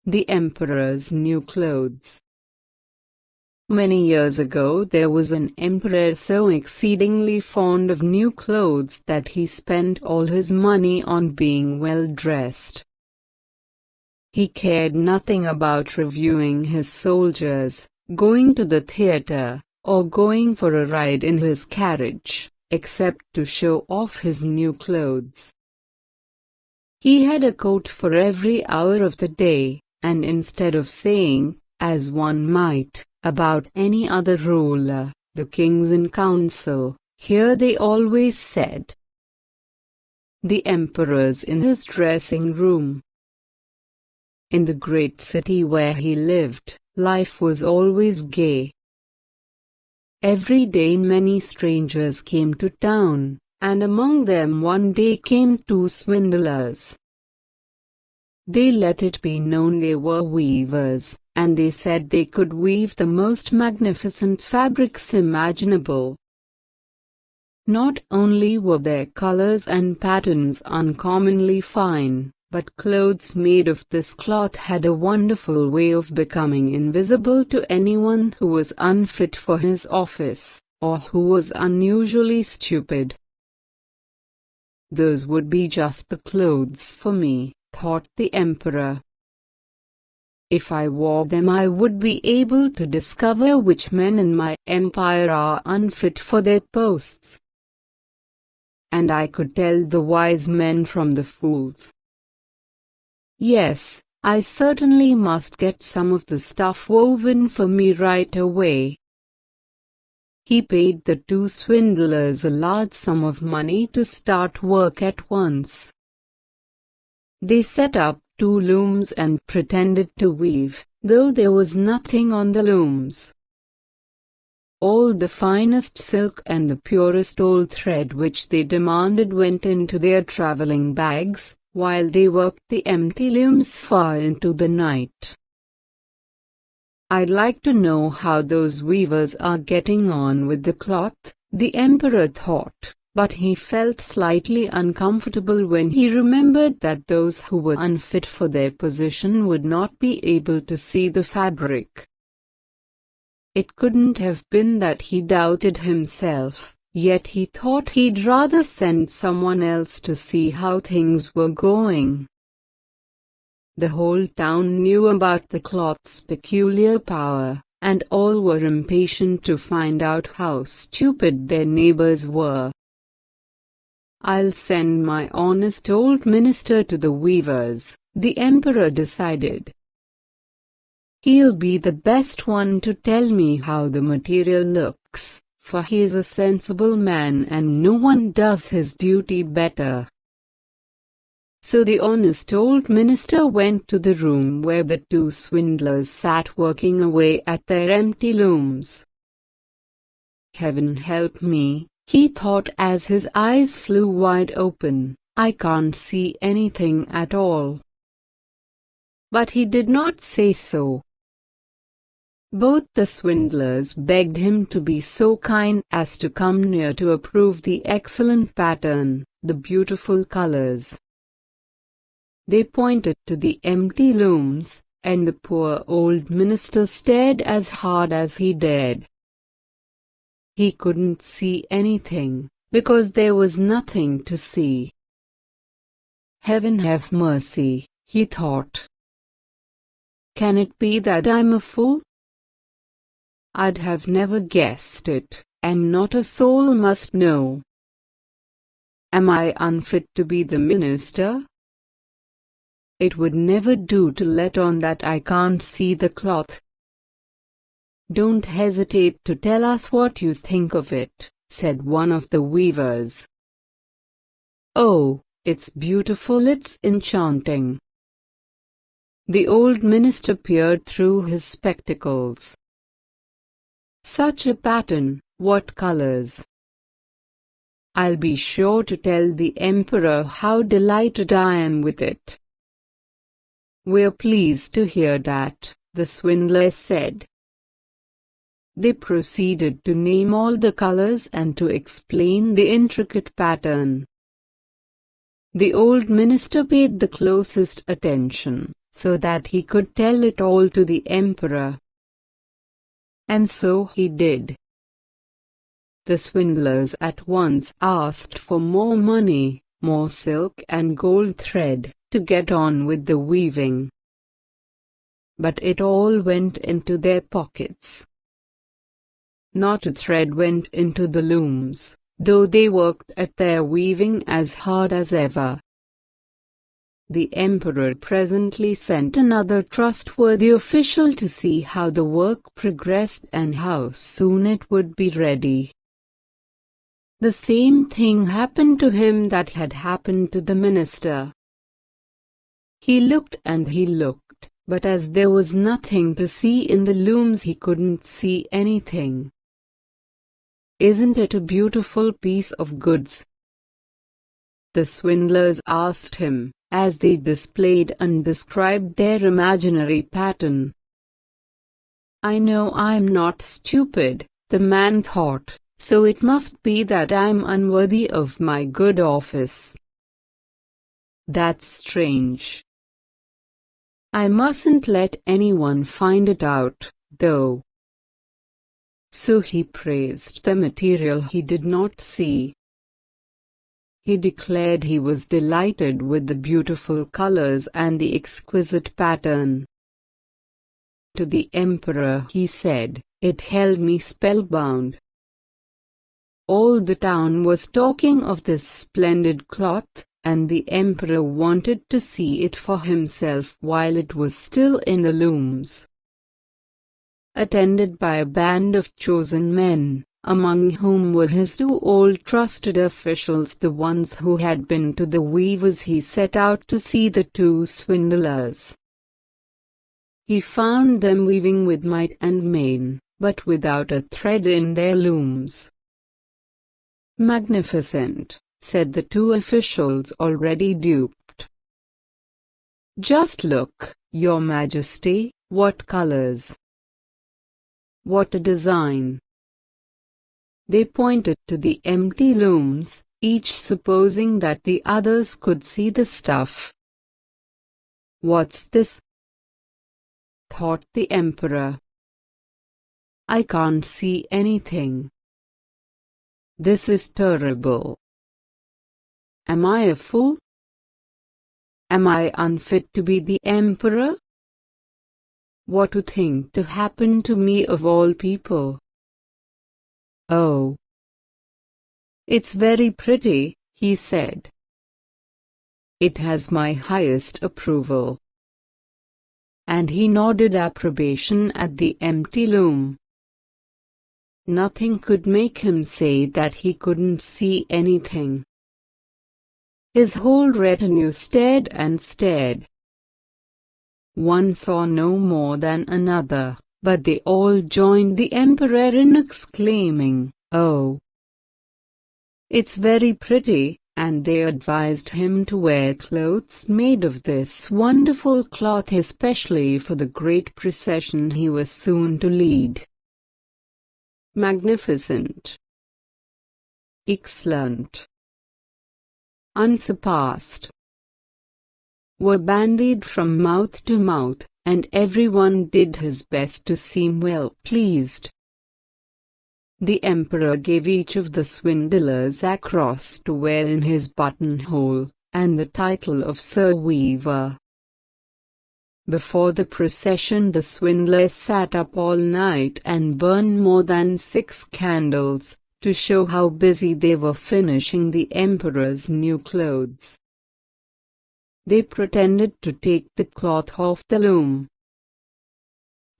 The Emperor's New Clothes. Many years ago there was an emperor so exceedingly fond of new clothes that he spent all his money on being well dressed. He cared nothing about reviewing his soldiers, going to the theater, or going for a ride in his carriage, except to show off his new clothes. He had a coat for every hour of the day, and instead of saying, as one might, about any other ruler, the kings in council, here they always said, "The emperor's in his dressing room." In the great city where he lived, life was always gay. Every day many strangers came to town, and among them one day came two swindlers. They let it be known they were weavers, and they said they could weave the most magnificent fabrics imaginable. Not only were their colors and patterns uncommonly fine, but clothes made of this cloth had a wonderful way of becoming invisible to anyone who was unfit for his office, or who was unusually stupid. "Those would be just the clothes for me," thought the emperor. "If I wore them I would be able to discover which men in my empire are unfit for their posts. And I could tell the wise men from the fools. Yes, I certainly must get some of the stuff woven for me right away." He paid the two swindlers a large sum of money to start work at once. They set up two looms and pretended to weave, though there was nothing on the looms. All the finest silk and the purest old thread which they demanded went into their traveling bags, while they worked the empty looms far into the night. "I'd like to know how those weavers are getting on with the cloth," the emperor thought, but he felt slightly uncomfortable when he remembered that those who were unfit for their position would not be able to see the fabric. It couldn't have been that he doubted himself, yet he thought he'd rather send someone else to see how things were going. The whole town knew about the cloth's peculiar power, and all were impatient to find out how stupid their neighbors were. "I'll send my honest old minister to the weavers," the emperor decided. "He'll be the best one to tell me how the material looks, for he's a sensible man and no one does his duty better." So the honest old minister went to the room where the two swindlers sat working away at their empty looms. "Heaven help me," he thought as his eyes flew wide open, "I can't see anything at all." But he did not say so. Both the swindlers begged him to be so kind as to come near to approve the excellent pattern, the beautiful colors. They pointed to the empty looms, and the poor old minister stared as hard as he dared. He couldn't see anything, because there was nothing to see. "Heaven have mercy," he thought. "Can it be that I'm a fool? I'd have never guessed it, and not a soul must know. Am I unfit to be the minister? It would never do to let on that I can't see the cloth." "Don't hesitate to tell us what you think of it," said one of the weavers. "Oh, it's beautiful, it's enchanting." The old minister peered through his spectacles. "Such a pattern, what colors! I'll be sure to tell the emperor how delighted I am with it." "We're pleased to hear that," the swindler said. They proceeded to name all the colors and to explain the intricate pattern. The old minister paid the closest attention, so that he could tell it all to the emperor. And so he did. The swindlers at once asked for more money, more silk and gold thread, to get on with the weaving. But it all went into their pockets. Not a thread went into the looms, though they worked at their weaving as hard as ever. The emperor presently sent another trustworthy official to see how the work progressed and how soon it would be ready. The same thing happened to him that had happened to the minister. He looked and he looked, but as there was nothing to see in the looms, he couldn't see anything. "Isn't it a beautiful piece of goods?" the swindlers asked him, as they displayed and described their imaginary pattern. "I know I'm not stupid," the man thought, "so it must be that I'm unworthy of my good office. That's strange. I mustn't let anyone find it out, though." So he praised the material he did not see. He declared he was delighted with the beautiful colors and the exquisite pattern. To the emperor he said, "It held me spellbound." All the town was talking of this splendid cloth, and the emperor wanted to see it for himself while it was still in the looms. Attended by a band of chosen men, among whom were his two old trusted officials, the ones who had been to the weavers, he set out to see the two swindlers. He found them weaving with might and main, but without a thread in their looms. "Magnificent," said the two officials already duped. "Just look, Your Majesty, what colors! What a design!" They pointed to the empty looms, each supposing that the others could see the stuff. "What's this?" thought the emperor. "I can't see anything. This is terrible. Am I a fool? Am I unfit to be the emperor? What a thing to happen to me of all people! Oh, it's very pretty," he said. "It has my highest approval." And he nodded approbation at the empty loom. Nothing could make him say that he couldn't see anything. His whole retinue stared and stared. One saw no more than another, but they all joined the emperor in exclaiming, "Oh, it's very pretty," and they advised him to wear clothes made of this wonderful cloth especially for the great procession he was soon to lead. Magnificent, excellent, unsurpassed, were bandied from mouth to mouth, and everyone did his best to seem well pleased. The emperor gave each of the swindlers a cross to wear in his buttonhole, and the title of Sir Weaver. Before the procession the swindlers sat up all night and burned more than 6 candles, to show how busy they were finishing the emperor's new clothes. They pretended to take the cloth off the loom.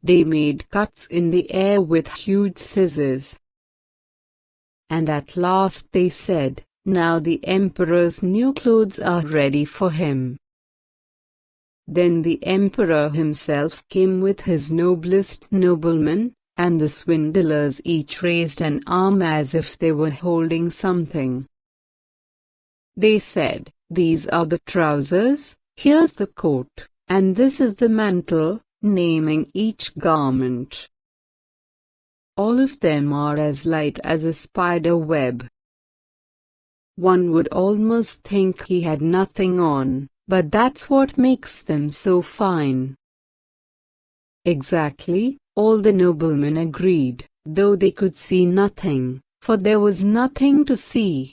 They made cuts in the air with huge scissors. And at last they said, "Now the emperor's new clothes are ready for him." Then the emperor himself came with his noblest noblemen, and the swindlers each raised an arm as if they were holding something. They said, "These are the trousers, here's the coat, and this is the mantle," naming each garment. All of them are as light as a spider web. One would almost think he had nothing on, But that's what makes them so fine. Exactly, all the noblemen agreed, though they could see nothing, for there was nothing to see.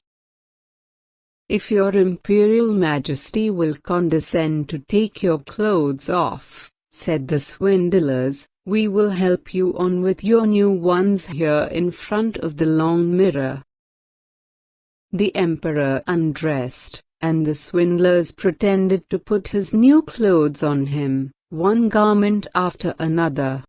If your Imperial Majesty will condescend to take your clothes off, said the swindlers, we will help you on with your new ones here in front of the long mirror. The emperor undressed, and the swindlers pretended to put his new clothes on him, one garment after another.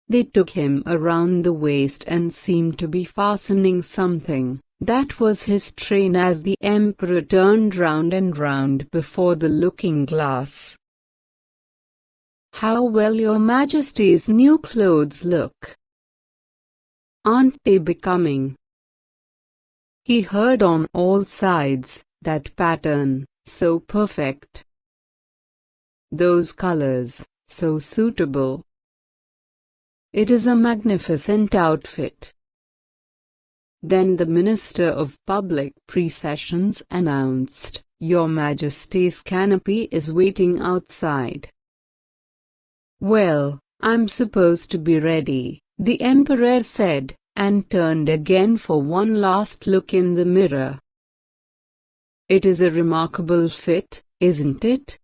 They took him around the waist and seemed to be fastening something. That was his train as the emperor turned round and round before the looking-glass. How well your Majesty's new clothes look! Aren't they becoming? He heard on all sides, that pattern, so perfect. Those colors, so suitable. It is a magnificent outfit. Then the Minister of Public Processions announced, Your Majesty's canopy is waiting outside. Well, I'm supposed to be ready, the Emperor said, and turned again for one last look in the mirror. It is a remarkable fit, isn't it?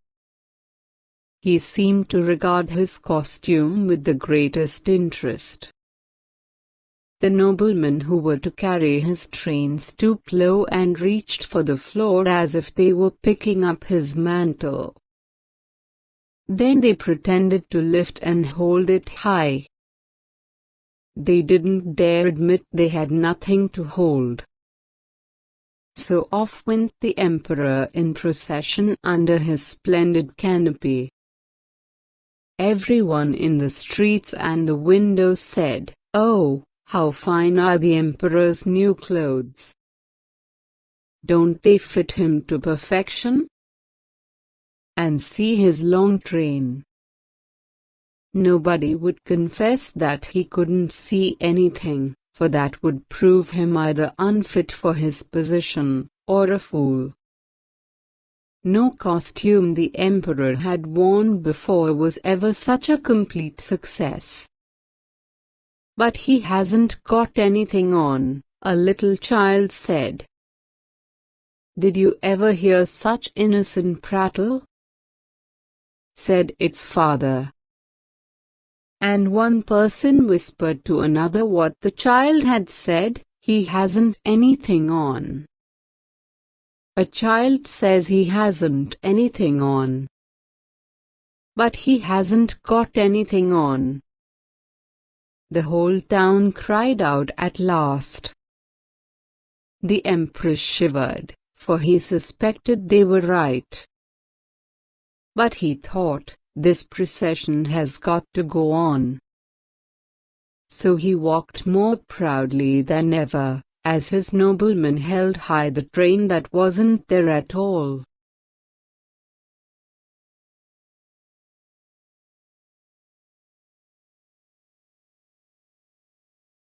He seemed to regard his costume with the greatest interest. The noblemen who were to carry his train stooped low and reached for the floor as if they were picking up his mantle. Then they pretended to lift and hold it high. They didn't dare admit they had nothing to hold. So off went the emperor in procession under his splendid canopy. Everyone in the streets and the windows said, Oh, how fine are the emperor's new clothes! Don't they fit him to perfection? And see his long train. Nobody would confess that he couldn't see anything, for that would prove him either unfit for his position, or a fool. No costume the emperor had worn before was ever such a complete success. But he hasn't got anything on, a little child said. Did you ever hear such innocent prattle? Said its father. And one person whispered to another what the child had said, he hasn't anything on. A child says he hasn't anything on. But he hasn't got anything on. The whole town cried out at last. The empress shivered, for he suspected they were right. But he thought, this procession has got to go on. So he walked more proudly than ever, as his noblemen held high the train that wasn't there at all.